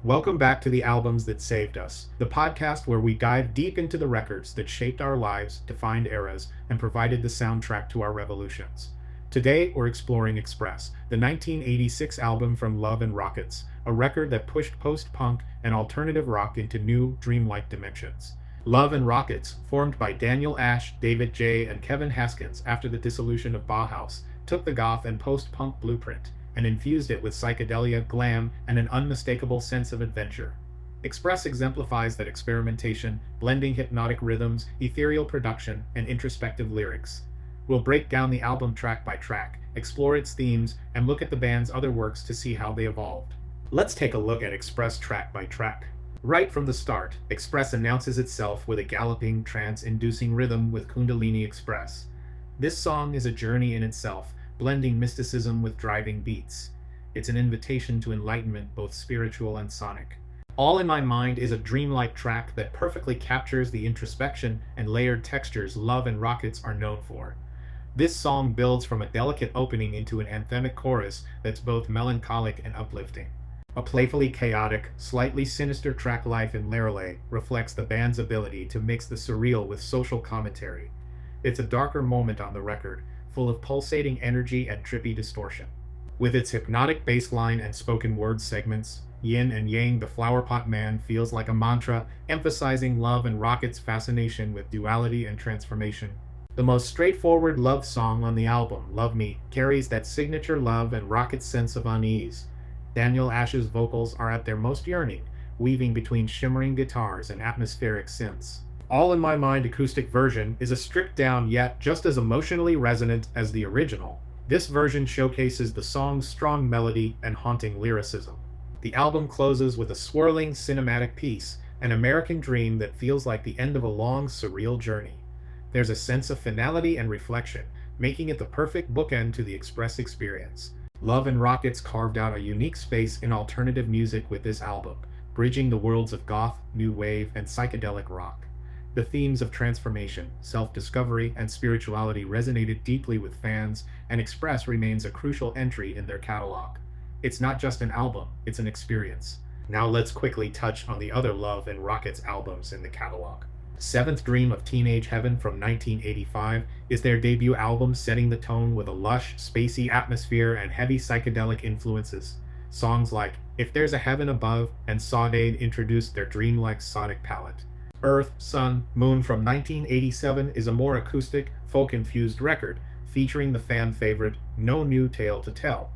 Welcome back to the Albums That Saved Us, the podcast where we dive deep into the records that shaped our lives, defined eras, and provided the soundtrack to our revolutions. Today, we're exploring Express, the 1986 album from Love and Rockets, a record that pushed post-punk and alternative rock into new, dreamlike dimensions. Love and Rockets, formed by Daniel Ash, David J., and Kevin Haskins after the dissolution of Bauhaus, took the goth and post-punk blueprint and infused it with psychedelia, glam, and an unmistakable sense of adventure. Express exemplifies that experimentation, blending hypnotic rhythms, ethereal production, and introspective lyrics. We'll break down the album track by track, explore its themes, and look at the band's other works to see how they evolved. Let's take a look at Express track by track. Right from the start, Express announces itself with a galloping, trance-inducing rhythm with Kundalini Express. This song is a journey in itself, blending mysticism with driving beats. It's an invitation to enlightenment, both spiritual and sonic. All in My Mind is a dreamlike track that perfectly captures the introspection and layered textures Love and Rockets are known for. This song builds from a delicate opening into an anthemic chorus that's both melancholic and uplifting. A playfully chaotic, slightly sinister track Life in Lorelei reflects the band's ability to mix the surreal with social commentary. It's a darker moment on the record, full of pulsating energy and trippy distortion. With its hypnotic bass line and spoken word segments, Yin and Yang the Flowerpot Man feels like a mantra, emphasizing Love and Rockets' fascination with duality and transformation. The most straightforward love song on the album, Love Me, carries that signature Love and Rockets sense of unease. Daniel Ash's vocals are at their most yearning, weaving between shimmering guitars and atmospheric synths. All in My Mind acoustic version is a stripped down yet just as emotionally resonant as the original. This version showcases the song's strong melody and haunting lyricism. The album closes with a swirling cinematic piece, an American dream that feels like the end of a long, surreal journey. There's a sense of finality and reflection, making it the perfect bookend to the Express experience. Love and Rockets carved out a unique space in alternative music with this album, bridging the worlds of goth, new wave, and psychedelic rock. The themes of transformation, self-discovery, and spirituality resonated deeply with fans, and Express remains a crucial entry in their catalog. It's not just an album, it's an experience. Now let's quickly touch on the other Love and Rockets albums in the catalog. Seventh Dream of Teenage Heaven from 1985 is their debut album, setting the tone with a lush, spacey atmosphere and heavy psychedelic influences. Songs like If There's a Heaven Above and Saudade introduced their dreamlike sonic palette. Earth, Sun, Moon from 1987 is a more acoustic, folk-infused record, featuring the fan favorite No New Tale to Tell.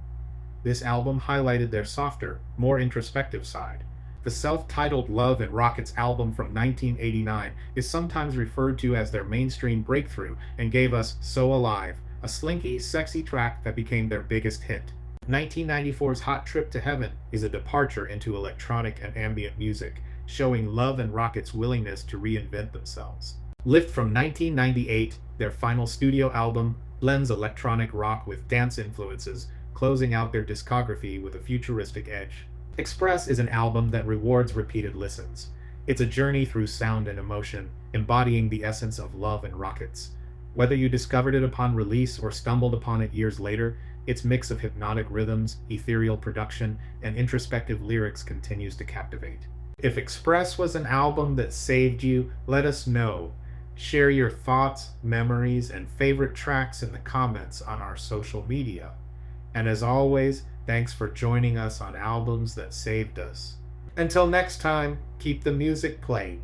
This album highlighted their softer, more introspective side. The self-titled Love and Rockets album from 1989 is sometimes referred to as their mainstream breakthrough and gave us So Alive, a slinky, sexy track that became their biggest hit. 1994's Hot Trip to Heaven is a departure into electronic and ambient music, showing Love and Rockets' willingness to reinvent themselves. Lift from 1998, their final studio album, blends electronic rock with dance influences, closing out their discography with a futuristic edge. Express is an album that rewards repeated listens. It's a journey through sound and emotion, embodying the essence of Love and Rockets. Whether you discovered it upon release or stumbled upon it years later, its mix of hypnotic rhythms, ethereal production, and introspective lyrics continues to captivate. If Express was an album that saved you, let us know. Share your thoughts, memories, and favorite tracks in the comments on our social media. And as always, thanks for joining us on Albums That Saved Us. Until next time, keep the music playing.